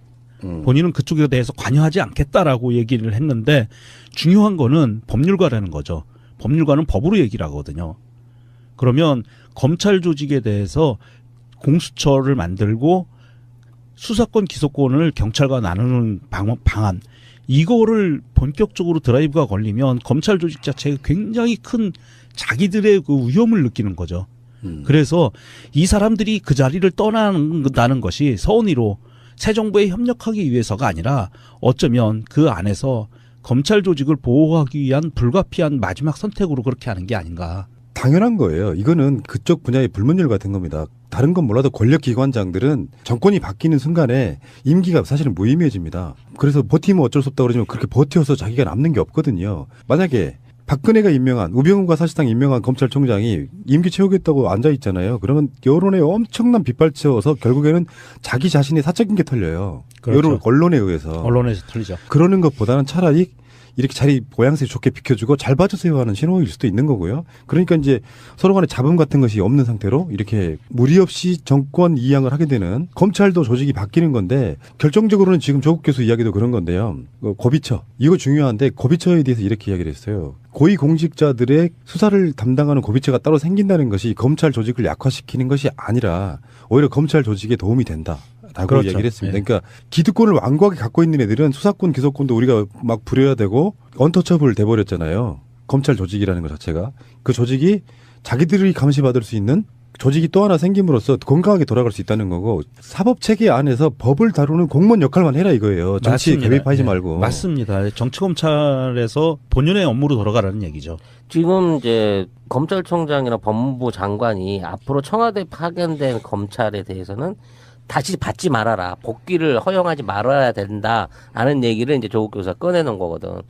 본인은 그쪽에 대해서 관여하지 않겠다라고 얘기를 했는데 중요한 거는 법률가라는 거죠. 법률가는 법으로 얘기를 하거든요. 그러면 검찰 조직에 대해서 공수처를 만들고 수사권 기소권을 경찰과 나누는 방안 이거를 본격적으로 드라이브가 걸리면 검찰 조직 자체가 굉장히 큰 자기들의 위험을 느끼는 거죠. 그래서 이 사람들이 그 자리를 떠난다는 것이 서운의로 새 정부에 협력하기 위해서가 아니라 어쩌면 그 안에서 검찰 조직을 보호하기 위한 불가피한 마지막 선택으로 그렇게 하는 게 아닌가.
당연한 거예요. 이거는 그쪽 분야의 불문율 같은 겁니다. 다른 건 몰라도 권력기관장들은 정권이 바뀌는 순간에 임기가 사실은 무의미해집니다. 그래서 버티면 어쩔 수 없다고 그러지만 그렇게 버텨서 자기가 남는 게 없거든요. 만약에 박근혜가 임명한 우병우가 사실상 임명한 검찰총장이 임기 채우겠다고 앉아있잖아요. 그러면 여론에 엄청난 빗발쳐서 결국에는 자기 자신의 사적인 게 털려요.
그렇죠.
여론 언론에 의해서.
언론에서 털리죠.
그러는 것보다는 차라리 이렇게 자리 모양새 좋게 비켜주고 잘 봐주세요 하는 신호일 수도 있는 거고요. 그러니까 이제 서로 간에 잡음 같은 것이 없는 상태로 이렇게 무리 없이 정권 이양을 하게 되는 검찰도 조직이 바뀌는 건데 결정적으로는 지금 조국 교수 이야기도 그런 건데요. 고비처. 이거 중요한데 고비처에 대해서 이렇게 이야기를 했어요. 고위공직자들의 수사를 담당하는 고비처가 따로 생긴다는 것이 검찰 조직을 약화시키는 것이 아니라 오히려 검찰 조직에 도움이 된다. 라고
그렇죠.
얘기를 했습니다.
예.
그러니까 기득권을 완고하게 갖고 있는 애들은 수사권, 기소권도 우리가 막 부려야 되고 언터처블 돼버렸잖아요. 검찰 조직이라는 것 자체가. 그 조직이 자기들이 감시받을 수 있는 조직이 또 하나 생김으로써 건강하게 돌아갈 수 있다는 거고 사법체계 안에서 법을 다루는 공무원 역할만 해라 이거예요. 정치에 개입하지 말고.
맞습니다. 정치검찰에서 본연의 업무로 돌아가라는 얘기죠.
지금 이제 검찰총장이나 법무부 장관이 앞으로 청와대 파견된 검찰에 대해서는 다시 받지 말아라. 복귀를 허용하지 말아야 된다라는 얘기를 이제 조국 교수가 꺼내놓은 거거든.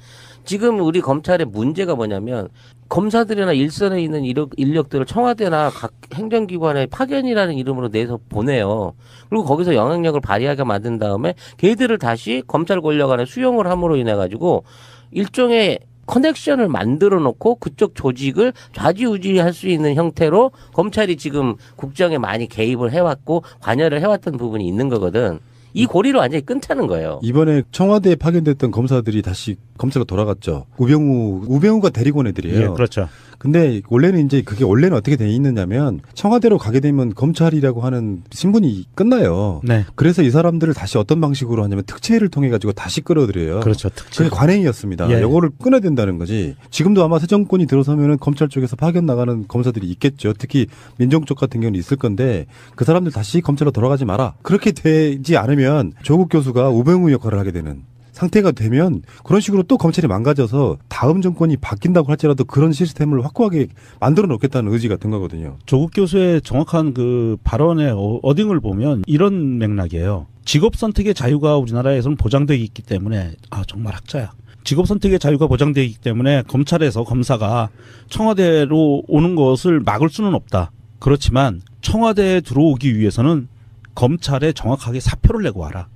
지금 우리 검찰의 문제가 뭐냐면 검사들이나 일선에 있는 인력들을 청와대나 각 행정기관에 파견이라는 이름으로 내서 보내요. 그리고 거기서 영향력을 발휘하게 만든 다음에 걔들을 다시 검찰 권력 안에 수용을 함으로 인해 가지고 일종의 커넥션을 만들어 놓고 그쪽 조직을 좌지우지할 수 있는 형태로 검찰이 지금 국정에 많이 개입을 해왔고 관여를 해왔던 부분이 있는 거거든. 이 고리를 완전히 끊자는 거예요.
이번에 청와대에 파견됐던 검사들이 다시 검찰로 돌아갔죠. 우병우가 데리고 온 애들이에요.
예, 그렇죠.
근데 원래는 이제 그게 원래는 어떻게 돼 있느냐면 청와대로 가게 되면 검찰이라고 하는 신분이 끝나요.
네.
그래서 이 사람들을 다시 어떤 방식으로 하냐면 특채를 통해 가지고 다시 끌어들여요.
그렇죠. 특채.
그게 관행이었습니다.
예.
이거를 끊어야 된다는 거지. 지금도 아마 새 정권이 들어서면은 검찰 쪽에서 파견 나가는 검사들이 있겠죠. 특히 민정 쪽 같은 경우는 있을 건데 그 사람들 다시 검찰로 돌아가지 마라. 그렇게 되지 않으면 조국 교수가 우병우 역할을 하게 되는 상태가 되면 그런 식으로 또 검찰이 망가져서 다음 정권이 바뀐다고 할지라도 그런 시스템을 확고하게 만들어 놓겠다는 의지 같은 거거든요.
조국 교수의 정확한 그 발언의 어딩을 보면 이런 맥락이에요. 직업 선택의 자유가 우리나라에서는 보장되어 있기 때문에 정말 학자야. 직업 선택의 자유가 보장되어 있기 때문에 검찰에서 검사가 청와대로 오는 것을 막을 수는 없다. 그렇지만 청와대에 들어오기 위해서는 검찰에 정확하게 사표를 내고 와라.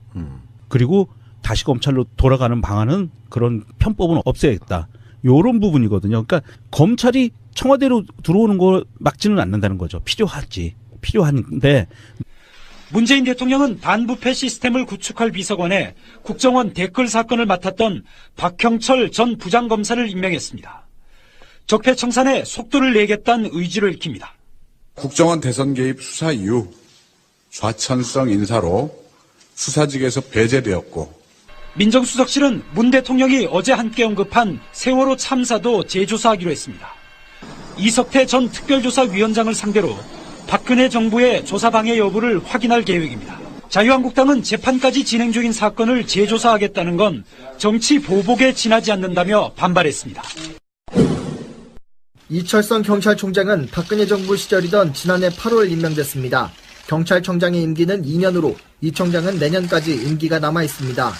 그리고 다시 검찰로 돌아가는 방안은 그런 편법은 없애야겠다. 요런 부분이거든요. 그러니까 검찰이 청와대로 들어오는 걸 막지는 않는다는 거죠. 필요한데
문재인 대통령은 반부패 시스템을 구축할 비서관에 국정원 댓글 사건을 맡았던 박형철 전 부장검사를 임명했습니다. 적폐청산에 속도를 내겠다는 의지를 익힙니다.
국정원 대선 개입 수사 이후 좌천성 인사로 수사직에서 배제되었고
민정수석실은 문 대통령이 어제 함께 언급한 세월호 참사도 재조사하기로 했습니다. 이석태 전 특별조사위원장을 상대로 박근혜 정부의 조사 방해 여부를 확인할 계획입니다. 자유한국당은 재판까지 진행 중인 사건을 재조사하겠다는 건 정치 보복에 지나지 않는다며 반발했습니다.
이철성 경찰총장은 박근혜 정부 시절이던 지난해 8월 임명됐습니다. 경찰청장의 임기는 2년으로 이 청장은 내년까지 임기가 남아 있습니다.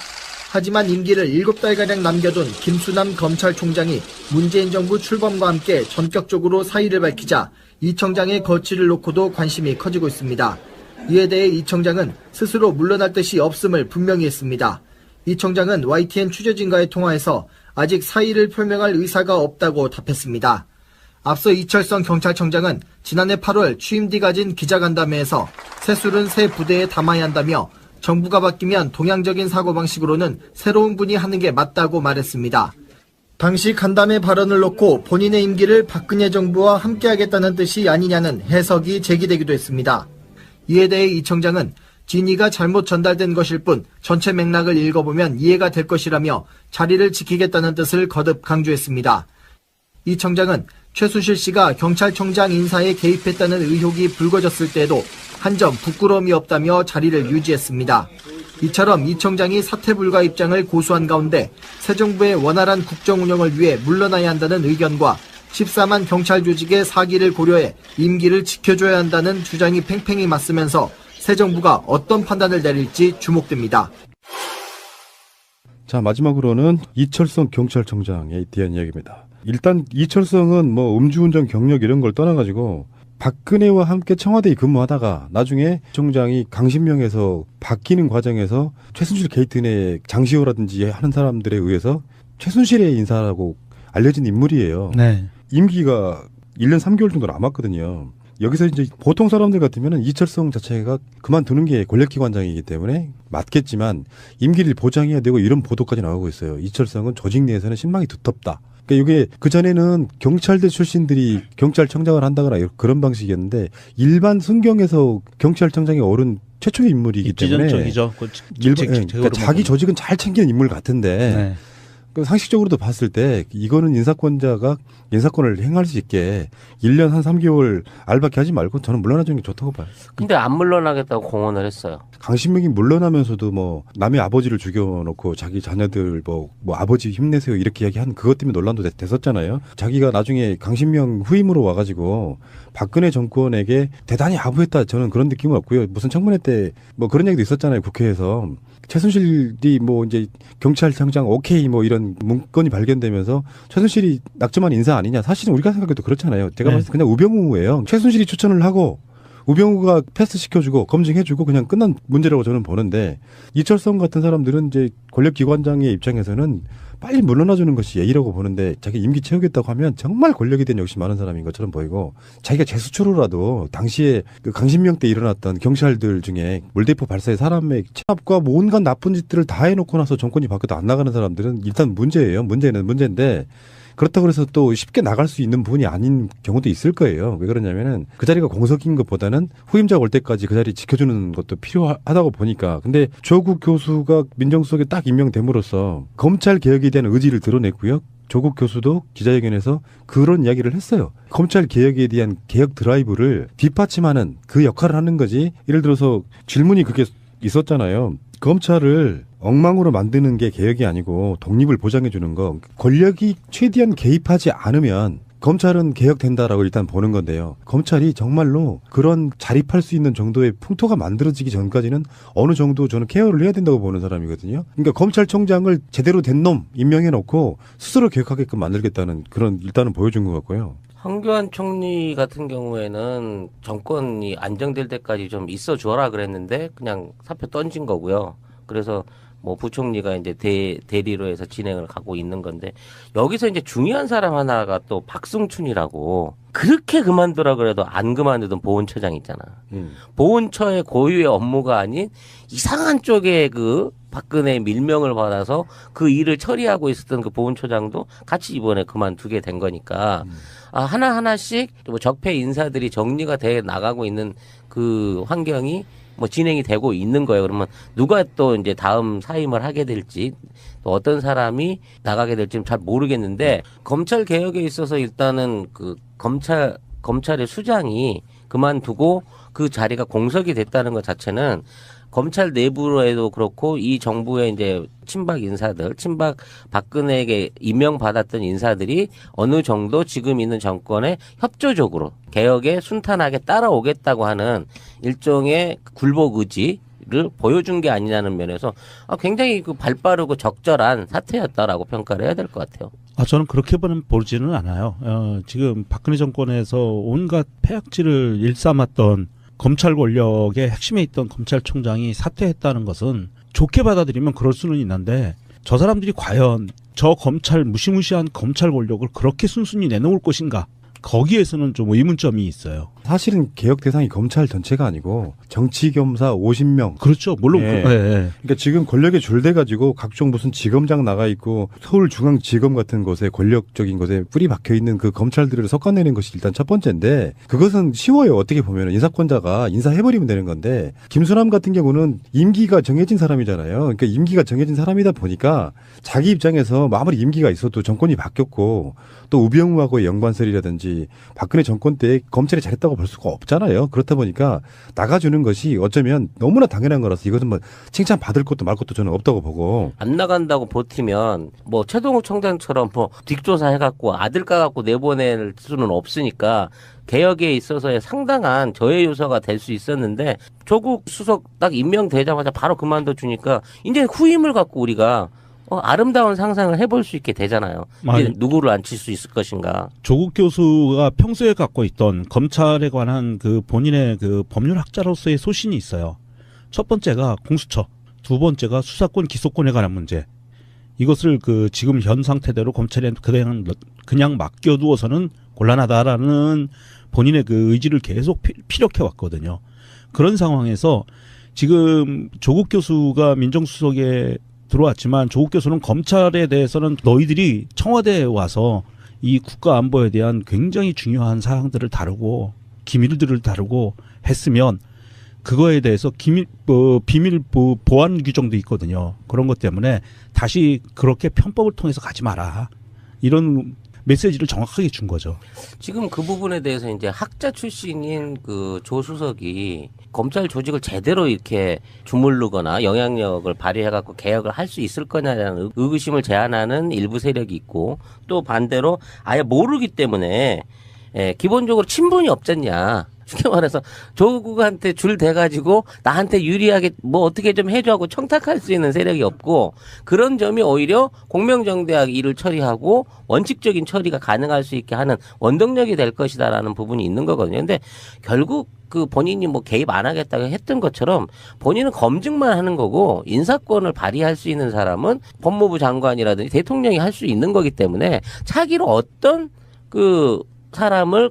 하지만 임기를 7달가량 남겨둔 김수남 검찰총장이 문재인 정부 출범과 함께 전격적으로 사의를 밝히자 이 청장의 거취를 놓고도 관심이 커지고 있습니다. 이에 대해 이 청장은 스스로 물러날 뜻이 없음을 분명히 했습니다. 이 청장은 YTN 취재진과의 통화에서 아직 사의를 표명할 의사가 없다고 답했습니다. 앞서 이철성 경찰청장은 지난해 8월 취임 뒤 가진 기자간담회에서 새술은 새 부대에 담아야 한다며 정부가 바뀌면 동양적인 사고방식으로는 새로운 분이 하는 게 맞다고 말했습니다. 당시 간담회 발언을 놓고 본인의 임기를 박근혜 정부와 함께하겠다는 뜻이 아니냐는 해석이 제기되기도 했습니다. 이에 대해 이 청장은 진위가 잘못 전달된 것일 뿐 전체 맥락을 읽어보면 이해가 될 것이라며 자리를 지키겠다는 뜻을 거듭 강조했습니다. 이 청장은 최순실 씨가 경찰청장 인사에 개입했다는 의혹이 불거졌을 때에도 한 점 부끄러움이 없다며 자리를 유지했습니다. 이처럼 이 청장이 사퇴 불가 입장을 고수한 가운데 새 정부의 원활한 국정 운영을 위해 물러나야 한다는 의견과 14만 경찰 조직의 사기를 고려해 임기를 지켜줘야 한다는 주장이 팽팽히 맞서면서 새 정부가 어떤 판단을 내릴지 주목됩니다.
자, 마지막으로는 이철성 경찰청장에 대한 이야기입니다. 일단 이철성은 뭐 음주운전 경력 이런 걸 떠나가지고 박근혜와 함께 청와대에 근무하다가 나중에 청장이 강신명에서 바뀌는 과정에서 최순실 게이트 내 장시호라든지 하는 사람들에 의해서 최순실의 인사라고 알려진 인물이에요.
네.
임기가 1년 3개월 정도 남았거든요. 여기서 이제 보통 사람들 같으면은 이철성 자체가 그만두는 게 권력기관장이기 때문에 맞겠지만 임기를 보장해야 되고 이런 보도까지 나오고 있어요. 이철성은 조직 내에서는 신망이 두텁다. 그러니까 이게 그전에는 경찰대 출신들이 경찰청장을 한다거나 그런 방식이었는데 일반 순경에서 경찰청장에 오른 최초의 인물이기 때문에
지전적이죠.
그러니까 자기 조직은 잘 챙기는 인물 같은데
네.
상식적으로도 봤을 때 이거는 인사권자가 인사권을 행할 수 있게 1년 한 3개월 알바케 하지 말고 저는 물러나주는 게 좋다고 봐요.
근데 안 물러나겠다고 공언을 했어요.
강신명이 물러나면서도 뭐 남의 아버지를 죽여놓고 자기 자녀들 뭐 아버지 힘내세요 이렇게 이야기한 그것 때문에 논란도 됐었잖아요. 자기가 나중에 강신명 후임으로 와가지고 박근혜 정권에게 대단히 아부했다 저는 그런 느낌은 없고요. 무슨 청문회 때 뭐 그런 얘기도 있었잖아요. 국회에서 최순실이 뭐 이제 경찰청장 오케이 뭐 이런 문건이 발견되면서 최순실이 낙점한 인사 아니냐. 사실은 우리가 생각해도 그렇잖아요. 제가 봤을 때 그냥 우병우예요. 최순실이 추천을 하고 우병우가 패스 시켜주고 검증해주고 그냥 끝난 문제라고 저는 보는데 이철성 같은 사람들은 이제 권력기관장의 입장에서는 빨리 물러나주는 것이 예의라고 보는데 자기 임기 채우겠다고 하면 정말 권력에 대한 욕심이 많은 사람인 것처럼 보이고 자기가 재수초로라도 당시에 그 강신명 때 일어났던 경찰들 중에 물대포 발사의 사람의 체납과 뭐 온갖 나쁜 짓들을 다 해놓고 나서 정권이 바뀌어도 안 나가는 사람들은 일단 문제예요. 문제는 문제인데 그렇다고 해서 또 쉽게 나갈 수 있는 부분이 아닌 경우도 있을 거예요. 왜 그러냐면은 그 자리가 공석인 것보다는 후임자가 올 때까지 그 자리 지켜주는 것도 필요하다고 보니까. 근데 조국 교수가 민정수석에 딱 임명됨으로써 검찰 개혁에 대한 의지를 드러냈고요. 조국 교수도 기자회견에서 그런 이야기를 했어요. 검찰 개혁에 대한 개혁 드라이브를 뒷받침하는 그 역할을 하는 거지. 예를 들어서 질문이 그게 있었잖아요. 검찰을 엉망으로 만드는 게 개혁이 아니고 독립을 보장해 주는 거. 권력이 최대한 개입하지 않으면 검찰은 개혁된다라고 일단 보는 건데요. 검찰이 정말로 그런 자립할 수 있는 정도의 풍토가 만들어지기 전까지는 어느 정도 저는 케어를 해야 된다고 보는 사람이거든요. 그러니까 검찰총장을 제대로 된 놈 임명해 놓고 스스로 개혁하게끔 만들겠다는 그런 일단은 보여준 것 같고요.
황교안 총리 같은 경우에는 정권이 안정될 때까지 좀 있어 주어라 그랬는데 그냥 사표 던진 거고요. 그래서 뭐 부총리가 이제 대리로 해서 진행을 가고 있는 건데 여기서 이제 중요한 사람 하나가 또 박승춘이라고 그렇게 그만두라 그래도 안 그만두던 보훈처장 있잖아. 보훈처의 고유의 업무가 아닌 이상한 쪽에 그 박근혜 밀명을 받아서 그 일을 처리하고 있었던 그 보훈처장도 같이 이번에 그만두게 된 거니까 하나하나씩 뭐 적폐 인사들이 정리가 돼 나가고 있는 그 환경이 뭐 진행이 되고 있는 거예요. 그러면 누가 또 이제 다음 사임을 하게 될지 또 어떤 사람이 나가게 될지는 잘 모르겠는데 검찰 개혁에 있어서 일단은 그 검찰의 수장이 그만두고 그 자리가 공석이 됐다는 것 자체는 검찰 내부로에도 그렇고 이 정부의 이제 친박 인사들, 친박 박근혜에게 임명받았던 인사들이 어느 정도 지금 있는 정권에 협조적으로 개혁에 순탄하게 따라오겠다고 하는 일종의 굴복 의지를 보여준 게 아니냐는 면에서 굉장히 그 발빠르고 적절한 사태였다라고 평가를 해야 될 것 같아요.
저는 그렇게 보지는 않아요. 지금 박근혜 정권에서 온갖 폐악질을 일삼았던 검찰 권력의 핵심에 있던 검찰총장이 사퇴했다는 것은 좋게 받아들이면 그럴 수는 있는데 저 사람들이 과연 저 검찰 무시무시한 검찰 권력을 그렇게 순순히 내놓을 것인가? 거기에서는 좀 의문점이 있어요.
사실은 개혁 대상이 검찰 전체가 아니고 정치검사 50명.
그렇죠. 물론.
네. 그러니까 지금 권력에 줄대가지고 각종 무슨 지검장 나가 있고 서울중앙지검 같은 곳에 권력적인 곳에 뿌리 박혀 있는 그 검찰들을 섞어내는 것이 일단 첫 번째인데 그것은 쉬워요. 어떻게 보면 인사권자가 인사해버리면 되는 건데 김수남 같은 경우는 임기가 정해진 사람이잖아요. 그러니까 임기가 정해진 사람이다 보니까 자기 입장에서 아무리 임기가 있어도 정권이 바뀌었고 또 우병우하고의 연관설이라든지 박근혜 정권 때 검찰이 잘했다고 볼 수가 없잖아요. 그렇다 보니까 나가주는 것이 어쩌면 너무나 당연한 거라서 이것은 뭐 칭찬 받을 것도 말 것도 저는 없다고 보고.
안 나간다고 버티면 뭐 최동욱 청장처럼 뭐 뒷조사 해갖고 아들 까갖고 내보낼 수는 없으니까 개혁에 있어서의 상당한 저해 요소가 될 수 있었는데 조국 수석 딱 임명되자마자 바로 그만둬 주니까 이제 후임을 갖고 우리가 아름다운 상상을 해볼 수 있게 되잖아요. 이제 누구를 앉힐 수 있을 것인가.
조국 교수가 평소에 갖고 있던 검찰에 관한 그 본인의 그 법률학자로서의 소신이 있어요. 첫 번째가 공수처, 두 번째가 수사권 기소권에 관한 문제. 이것을 그 지금 현 상태대로 검찰에 그냥 맡겨두어서는 곤란하다라는 본인의 그 의지를 계속 피력해 왔거든요. 그런 상황에서 지금 조국 교수가 민정수석에 들어왔지만 조국 교수는 검찰에 대해서는 너희들이 청와대에 와서 이 국가 안보에 대한 굉장히 중요한 사항들을 다루고 기밀들을 다루고 했으면 그거에 대해서 비밀 보안 규정도 있거든요. 그런 것 때문에 다시 그렇게 편법을 통해서 가지 마라. 이런 메시지를 정확하게 준 거죠.
지금 그 부분에 대해서 이제 학자 출신인 그 조 수석이 검찰 조직을 제대로 이렇게 주물르거나 영향력을 발휘해갖고 개혁을 할 수 있을 거냐라는 의구심을 제한하는 일부 세력이 있고 또 반대로 아예 모르기 때문에 기본적으로 친분이 없잖냐. 쉽게 말해서 조국한테 줄 대가지고 나한테 유리하게 뭐 어떻게 좀 해줘하고 청탁할 수 있는 세력이 없고 그런 점이 오히려 공명정대하게 일을 처리하고 원칙적인 처리가 가능할 수 있게 하는 원동력이 될 것이다라는 부분이 있는 거거든요. 근데 결국 그 본인이 뭐 개입 안 하겠다고 했던 것처럼 본인은 검증만 하는 거고 인사권을 발휘할 수 있는 사람은 법무부 장관이라든지 대통령이 할 수 있는 거기 때문에 차기로 어떤 그 사람을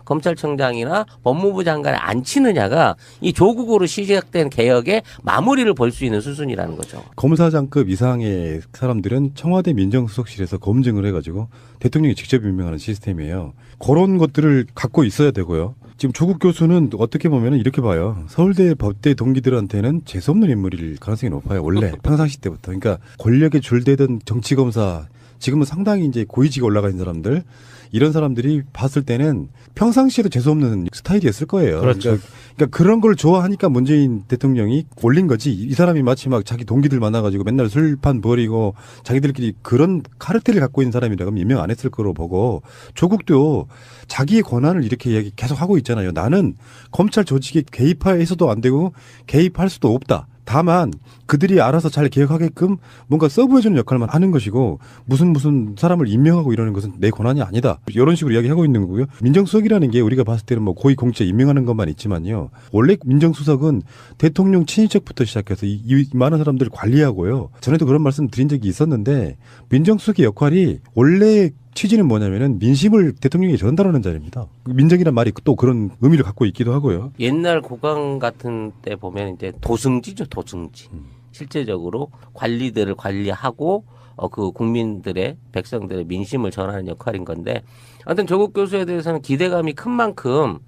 검찰청장이나 법무부 장관에 앉히느냐가 이 조국으로 시작된 개혁의 마무리를 볼 수 있는 수순이라는 거죠.
검사장급 이상의 사람들은 청와대 민정수석실에서 검증을 해가지고 대통령이 직접 임명하는 시스템이에요. 그런 것들을 갖고 있어야 되고요. 지금 조국 교수는 어떻게 보면 이렇게 봐요. 서울대 법대 동기들한테는 재수없는 인물일 가능성이 높아요. 원래 평상시 때부터. 그러니까 권력에 줄대던 정치검사 지금은 상당히 이제 고위직에 올라가 있는 사람들 이런 사람들이 봤을 때는 평상시에도 재수없는 스타일이었을 거예요.
그렇죠.
그러니까 그런 걸 좋아하니까 문재인 대통령이 올린 거지. 이 사람이 마치 막 자기 동기들 만나가지고 맨날 술판 벌이고 자기들끼리 그런 카르텔을 갖고 있는 사람이라면 임명 안 했을 거로 보고 조국도 자기의 권한을 이렇게 얘기 계속 하고 있잖아요. 나는 검찰 조직에 개입해서도 안 되고 개입할 수도 없다. 다만 그들이 알아서 잘 개혁하게끔 뭔가 서브해주는 역할만 하는 것이고 무슨 사람을 임명하고 이러는 것은 내 권한이 아니다. 이런 식으로 이야기하고 있는 거고요. 민정수석이라는 게 우리가 봤을 때는 뭐 고위공직자 임명하는 것만 있지만요. 원래 민정수석은 대통령 친인척부터 시작해서 이 많은 사람들을 관리하고요. 전에도 그런 말씀 드린 적이 있었는데 민정수석의 역할이 원래 취지는 뭐냐면은 민심을 대통령에게 전달하는 자리입니다. 민정이란 말이 또 그런 의미를 갖고 있기도 하고요.
옛날 고강 같은 때 보면 이제 도승지죠, 도승지. 실제적으로 관리들을 관리하고 그 국민들의 백성들의 민심을 전하는 역할인 건데, 아무튼 조국 교수에 대해서는 기대감이 큰 만큼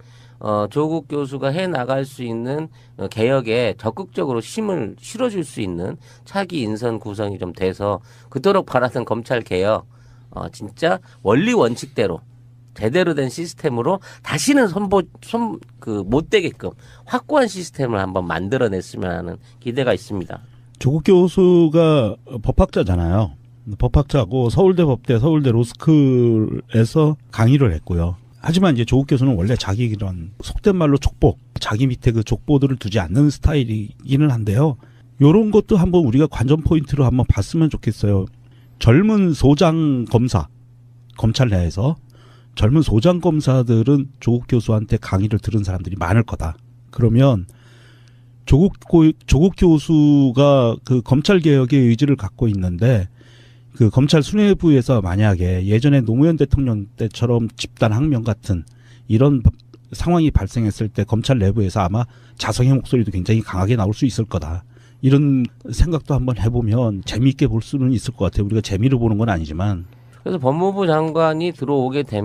조국 교수가 해 나갈 수 있는 개혁에 적극적으로 힘을 실어줄 수 있는 차기 인선 구성이 좀 돼서 그토록 바라던 검찰 개혁 진짜 원리 원칙대로 제대로 된 시스템으로 다시는 못 되게끔 확고한 시스템을 한번 만들어냈으면 하는 기대가 있습니다.
조국 교수가 법학자잖아요. 법학자고 서울대 법대, 서울대 로스쿨에서 강의를 했고요. 하지만 이제 조국 교수는 원래 자기 이런 속된 말로 족보, 자기 밑에 그 족보들을 두지 않는 스타일이기는 한데요. 요런 것도 한번 우리가 관전 포인트로 한번 봤으면 좋겠어요. 젊은 소장 검사, 검찰 내에서 젊은 소장 검사들은 조국 교수한테 강의를 들은 사람들이 많을 거다. 그러면 조국 교수가 그 검찰 개혁의 의지를 갖고 있는데 그 검찰 수뇌부에서 만약에 예전에 노무현 대통령 때처럼 집단 항명 같은 이런 상황이 발생했을 때 검찰 내부에서 아마 자성의 목소리도 굉장히 강하게 나올 수 있을 거다. 이런 생각도 한번 해보면 재미있게 볼 수는 있을 것 같아요. 우리가 재미로 보는 건 아니지만.
그래서 법무부 장관이 들어오게 되면